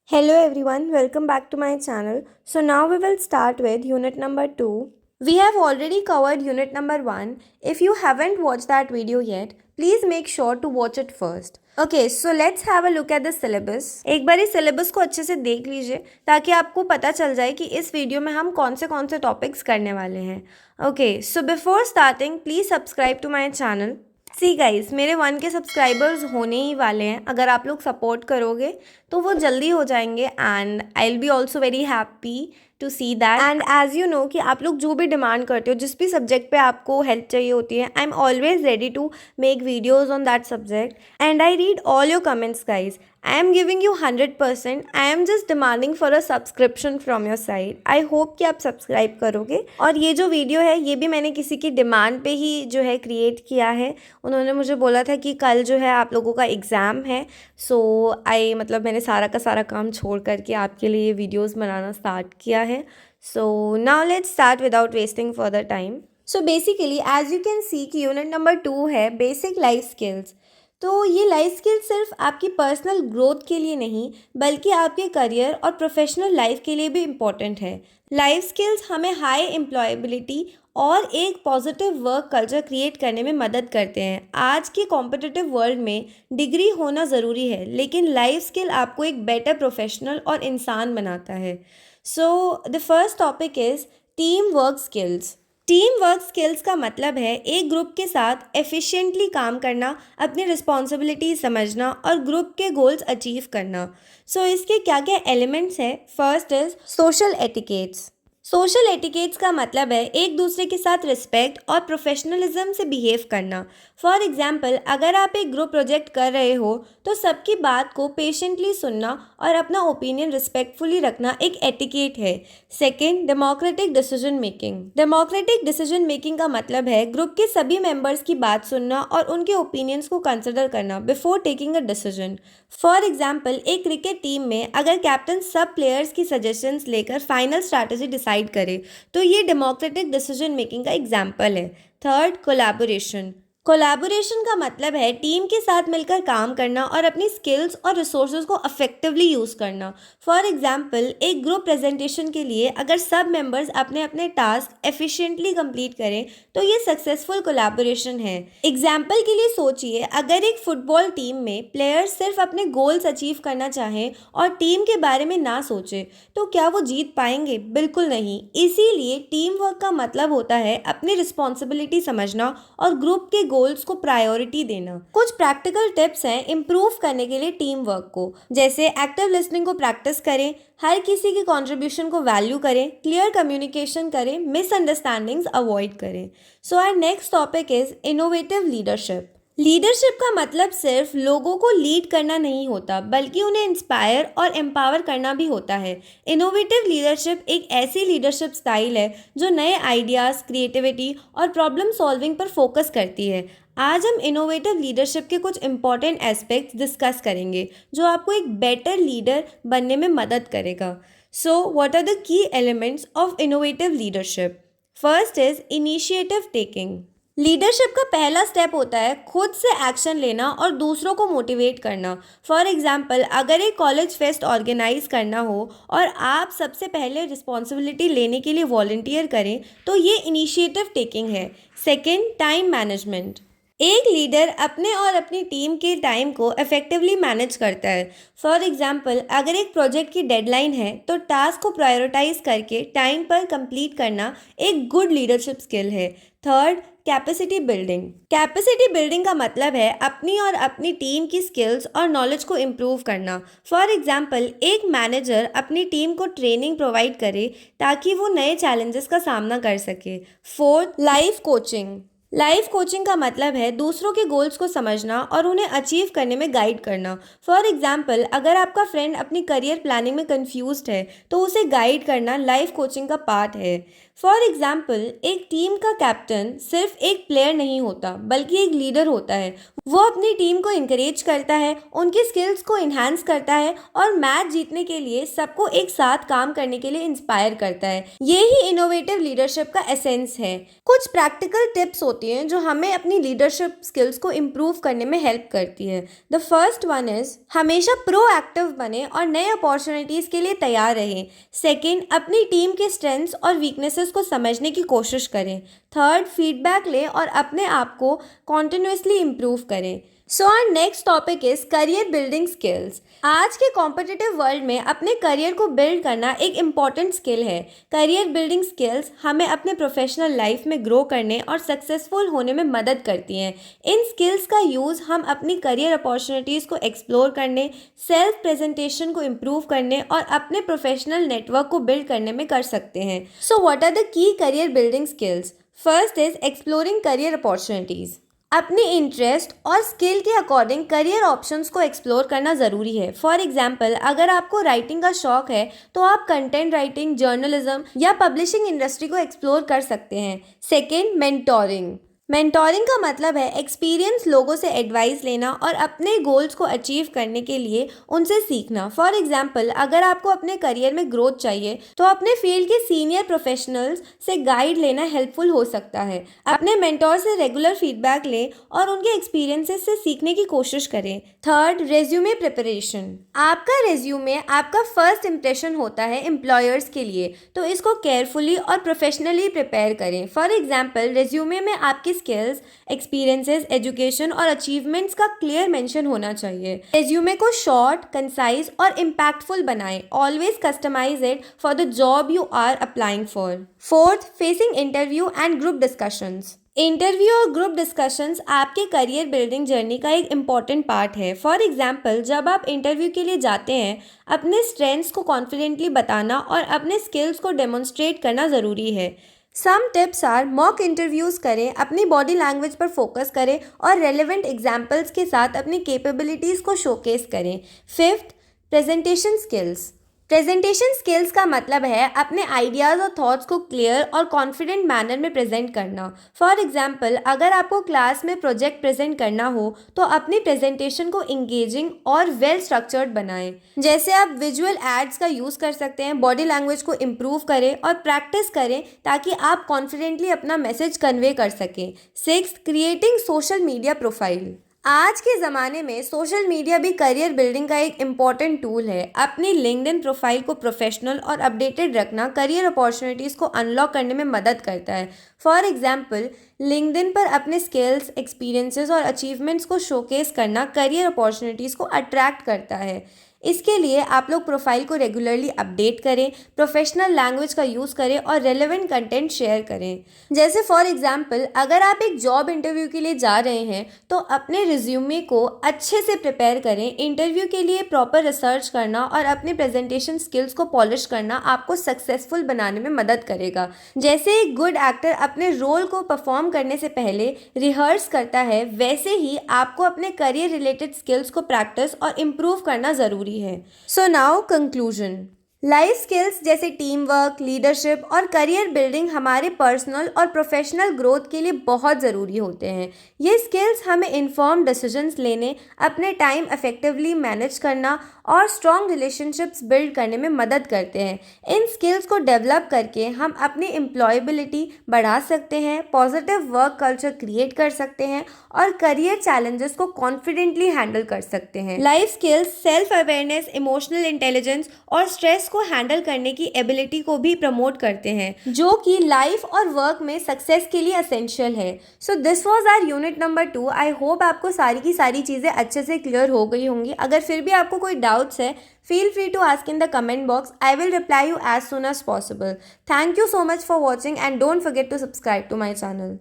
Hello everyone, welcome back to my channel. So now we will start with unit number 2. We have already covered unit number 1. If you haven't watched that video yet, please make sure to watch it first. Okay, so let's have a look at the syllabus. एक बार इस syllabus को अच्छे से देख लीजिए ताकि आपको पता चल जाए कि इस वीडियो में हम कौन से टॉपिक्स करने वाले हैं. Okay, so before starting, please subscribe to my channel. See guys मेरे 1 के सब्सक्राइबर्स होने ही वाले हैं. अगर आप लोग सपोर्ट करोगे तो वो जल्दी हो जाएंगे and I will be also very happy to see that. And as you know कि आप लोग जो भी डिमांड करते हो, जिस भी सब्जेक्ट पे आपको हेल्प चाहिए होती है, I am always ready to make videos on that subject and I read all your comments guys. I am giving you 100%. I am just demanding for a subscription from your side. I hope कि आप subscribe करोगे. और ये जो video है ये भी मैंने किसी की डिमांड पे ही जो है क्रिएट किया है. उन्होंने मुझे बोला था कि कल जो है आप लोगों का एग्ज़ाम है, सो मैंने सारा का सारा काम छोड़ करके आपके लिए ये वीडियोज़ बनाना स्टार्ट किया है. So now let's start without wasting further time. So basically as you can see कि यूनिट नंबर 2 है बेसिक लाइफ स्किल्स. तो ये लाइफ स्किल सिर्फ आपकी पर्सनल ग्रोथ के लिए नहीं बल्कि आपके करियर और प्रोफेशनल लाइफ के लिए भी इम्पॉर्टेंट है. लाइफ स्किल्स हमें हाई एम्प्लॉयबिलिटी और एक पॉजिटिव वर्क कल्चर क्रिएट करने में मदद करते हैं. आज के कॉम्पिटिटिव वर्ल्ड में डिग्री होना ज़रूरी है, लेकिन लाइफ स्किल आपको एक बेटर प्रोफेशनल और इंसान बनाता है. So the first topic is team work skills. Team work skills का मतलब है एक ग्रुप के साथ एफिशिएंटली काम करना, अपनी रिस्पॉन्सिबिलिटी समझना और ग्रुप के गोल्स अचीव करना. सो इसके क्या क्या एलिमेंट्स हैं. First is social etiquettes. Social etiquettes का मतलब है एक दूसरे के साथ रिस्पेक्ट और प्रोफेशनलिज्म से बिहेव करना. फॉर एग्जाम्पल, अगर आप एक ग्रुप प्रोजेक्ट कर रहे हो तो सबकी बात को पेशेंटली सुनना और अपना ओपिनियन रिस्पेक्टफुली रखना एक एटिकेट है. Second, democratic decision making. Democratic decision making का मतलब है ग्रुप के सभी मेंबर्स की बात सुनना और उनके ओपिनियंस को कंसिडर करना before taking a decision. For example, एक क्रिकेट टीम में अगर कैप्टन सब प्लेयर्स की सजेशंस लेकर फाइनल स्ट्रैटेजी डिसाइड करे तो ये डेमोक्रेटिक डिसीजन मेकिंग का एग्जाम्पल है. Third, collaboration. कोलैबोरेशन का मतलब है टीम के साथ मिलकर काम करना और अपनी स्किल्स और रिसोर्सेज को इफेक्टिवली यूज़ करना. फॉर एग्जांपल, एक ग्रुप प्रेजेंटेशन के लिए अगर सब मेंबर्स अपने अपने टास्क एफिशिएंटली कंप्लीट करें तो ये सक्सेसफुल कोलैबोरेशन है. एग्जाम्पल के लिए सोचिए, अगर एक फुटबॉल टीम में प्लेयर्स सिर्फ अपने गोल्स अचीव करना चाहें और टीम के बारे में ना सोचे तो क्या वो जीत पाएंगे? बिल्कुल नहीं. इसीलिए टीम वर्क का मतलब होता है अपनी रिस्पॉन्सिबिलिटी समझना और ग्रुप के गोल्स को प्रायोरिटी देना. कुछ प्रैक्टिकल टिप्स हैं इम्प्रूव करने के लिए टीम वर्क को, जैसे एक्टिव लिसनिंग को प्रैक्टिस करें, हर किसी की कंट्रीब्यूशन को वैल्यू करें, क्लियर कम्युनिकेशन करें, मिसअंडरस्टैंडिंग्स अवॉइड करें. So our next topic is innovative leadership. Leadership का मतलब सिर्फ लोगों को लीड करना नहीं होता बल्कि उन्हें इंस्पायर और एम्पावर करना भी होता है. इनोवेटिव लीडरशिप एक ऐसी लीडरशिप स्टाइल है जो नए आइडियाज़, क्रिएटिविटी और प्रॉब्लम सॉल्विंग पर फोकस करती है. आज हम इनोवेटिव लीडरशिप के कुछ इंपॉर्टेंट एस्पेक्ट्स डिस्कस करेंगे जो आपको एक बेटर लीडर बनने में मदद करेगा. So what are the key elements of innovative leadership. First is initiative taking. Leadership का पहला स्टेप होता है खुद से एक्शन लेना और दूसरों को मोटिवेट करना. फॉर एग्जाम्पल, अगर एक कॉलेज फेस्ट ऑर्गेनाइज करना हो और आप सबसे पहले रिस्पॉन्सिबिलिटी लेने के लिए वॉलंटियर करें तो ये इनिशिएटिव टेकिंग है. Second, time management. एक लीडर अपने और अपनी टीम के टाइम को इफेक्टिवली मैनेज करता है. फॉर एग्जाम्पल, अगर एक प्रोजेक्ट की डेडलाइन है तो टास्क को प्रायोरिटाइज करके टाइम पर कंप्लीट करना एक गुड लीडरशिप स्किल है. Third, capacity building. Capacity building का मतलब है अपनी और अपनी टीम की स्किल्स और नॉलेज को इम्प्रूव करना. फॉर एग्जाम्पल, एक मैनेजर अपनी टीम को ट्रेनिंग प्रोवाइड करे ताकि वो नए चैलेंजेस का सामना कर सके. Fourth, life coaching. Life coaching का मतलब है दूसरों के गोल्स को समझना और उन्हें अचीव करने में गाइड करना. फॉर एग्जाम्पल, अगर आपका फ्रेंड अपनी करियर प्लानिंग में कंफ्यूज्ड है तो उसे गाइड करना लाइफ कोचिंग का पार्ट है. फॉर एग्जाम्पल, एक टीम का कैप्टन सिर्फ एक प्लेयर नहीं होता बल्कि एक लीडर होता है. वो अपनी टीम को इंकरेज करता है, उनकी स्किल्स को इन्हांस करता है और मैच जीतने के लिए सबको एक साथ काम करने के लिए इंस्पायर करता है. ये ही इनोवेटिव लीडरशिप का एसेंस है. कुछ प्रैक्टिकल टिप्स होती हैं जो हमें अपनी लीडरशिप स्किल्स को इम्प्रूव करने में हेल्प करती है। द फर्स्ट वन इज हमेशा प्रोएक्टिव बने और नए अपॉर्चुनिटीज़ के लिए तैयार रहें। सेकेंड, अपनी टीम के स्ट्रेंथ्स और वीकनेसेस को समझने की कोशिश करें। थर्ड, फीडबैक लें और अपने आप को कॉन्टिन्यूसली इम्प्रूव करें। So our next topic is career building skills. आज के कॉम्पिटिटिव वर्ल्ड में अपने करियर को बिल्ड करना एक इम्पॉर्टेंट स्किल है। करियर बिल्डिंग स्किल्स हमें अपने प्रोफेशनल लाइफ में ग्रो करने और सक्सेसफुल होने में मदद करती हैं। इन स्किल्स का यूज़ हम अपनी करियर अपॉर्चुनिटीज़ को एक्सप्लोर करने, सेल्फ प्रेजेंटेशन को इम्प्रूव करने और अपने प्रोफेशनल नेटवर्क को बिल्ड करने में कर सकते हैं। So what are the key career building skills? First is exploring career opportunities. अपने इंटरेस्ट और स्किल के अकॉर्डिंग करियर ऑप्शंस को एक्सप्लोर करना ज़रूरी है। फॉर एग्जांपल, अगर आपको राइटिंग का शौक है तो आप कंटेंट राइटिंग, जर्नलिज्म या पब्लिशिंग इंडस्ट्री को एक्सप्लोर कर सकते हैं। Second, mentoring. मेंटोरिंग का मतलब है एक्सपीरियंस लोगों से एडवाइस लेना और अपने गोल्स को अचीव करने के लिए उनसे सीखना। फॉर एग्जांपल, अगर आपको अपने करियर में ग्रोथ चाहिए तो अपने फील्ड के सीनियर प्रोफेशनल्स से गाइड लेना हेल्पफुल हो सकता है। अपने मेंटोर से रेगुलर फीडबैक लें और उनके एक्सपीरियंसेस से सीखने की कोशिश करें। Third, resume preparation. आपका रेज्यूमे आपका फर्स्ट इंप्रेशन होता है एम्प्लॉयर्स के लिए, तो इसको केयरफुली और प्रोफेशनली प्रिपेयर करें। फॉर एग्जांपल, रेज्यूमे में आपकी स्किल्स, एक्सपीरियंसेस, एजुकेशन और अचीवमेंट्स का क्लियर मेंशन होना चाहिए। रेज्यूमे को शॉर्ट, कंसाइज और इम्पैक्टफुल बनाएं। Always customise it for the job you are applying for. Fourth, facing interview and group discussions. Interview और ग्रुप डिस्कशंस आपके करियर बिल्डिंग जर्नी का एक इम्पॉर्टेंट पार्ट है। फॉर एग्जाम्पल, जब आप इंटरव्यू के लिए जाते हैं, अपने स्ट्रेंथ्स को कॉन्फिडेंटली बताना और अपने स्किल्स को डेमोन्स्ट्रेट करना ज़रूरी है। Some tips are: mock interviews करें, अपनी बॉडी लैंग्वेज पर फोकस करें और रेलेवेंट एग्जाम्पल्स के साथ अपनी कैपेबिलिटीज़ को शोकेस करें। Fifth, presentation skills. Presentation skills का मतलब है अपने आइडियाज़ और थॉट्स को क्लियर और कॉन्फिडेंट मैनर में प्रेजेंट करना। फॉर एग्जांपल, अगर आपको क्लास में प्रोजेक्ट प्रेजेंट करना हो तो अपनी प्रेजेंटेशन को इंगेजिंग और वेल स्ट्रक्चर्ड बनाएं। जैसे आप विजुअल एड्स का यूज़ कर सकते हैं, बॉडी लैंग्वेज को इम्प्रूव करें और प्रैक्टिस करें ताकि आप कॉन्फिडेंटली अपना मैसेज कन्वे कर सकें। Sixth, creating social media profile. आज के ज़माने में सोशल मीडिया भी करियर बिल्डिंग का एक इम्पॉर्टेंट टूल है। अपनी लिंक्डइन प्रोफाइल को प्रोफेशनल और अपडेटेड रखना करियर अपॉर्चुनिटीज़ को अनलॉक करने में मदद करता है। फॉर एग्जांपल, लिंक्डइन पर अपने स्किल्स, एक्सपीरियंसेस और अचीवमेंट्स को शोकेस करना करियर अपॉर्चुनिटीज़ को अट्रैक्ट करता है। इसके लिए आप लोग प्रोफाइल को रेगुलरली अपडेट करें, प्रोफेशनल लैंग्वेज का यूज़ करें और रेलेवेंट कंटेंट शेयर करें। जैसे फॉर एग्जांपल, अगर आप एक जॉब इंटरव्यू के लिए जा रहे हैं तो अपने रिज्यूमे को अच्छे से प्रिपेयर करें। इंटरव्यू के लिए प्रॉपर रिसर्च करना और अपने प्रेजेंटेशन स्किल्स को पॉलिश करना आपको सक्सेसफुल बनाने में मदद करेगा। जैसे एक गुड एक्टर अपने रोल को परफॉर्म करने से पहले रिहर्स करता है, वैसे ही आपको अपने करियर रिलेटेड स्किल्स को प्रैक्टिस और इम्प्रूव करना ज़रूरी है। So now conclusion. Life skills जैसे टीम वर्क, लीडरशिप और करियर बिल्डिंग हमारे पर्सनल और प्रोफेशनल ग्रोथ के लिए बहुत ज़रूरी होते हैं। ये स्किल्स हमें इन्फॉर्म डिसीजंस लेने, अपने टाइम इफेक्टिवली मैनेज करना और स्ट्रॉन्ग रिलेशनशिप्स बिल्ड करने में मदद करते हैं। इन स्किल्स को डेवलप करके हम अपनी एम्प्लॉयबिलिटी बढ़ा सकते हैं, पॉजिटिव वर्क कल्चर क्रिएट कर सकते हैं और करियर चैलेंजेस को कॉन्फिडेंटली हैंडल कर सकते हैं। Life skills self awareness, emotional intelligence और स्ट्रेस को हैंडल करने की एबिलिटी को भी प्रमोट करते हैं, जो कि लाइफ और वर्क में सक्सेस के लिए एसेंशियल है। So this was our unit number 2। I hope आपको सारी की सारी चीज़ें अच्छे से क्लियर हो गई होंगी। अगर फिर भी आपको कोई डाउट्स है, feel free to ask in the comment box. I will reply you as soon as possible. Thank you so much for watching and don't forget to subscribe to my channel.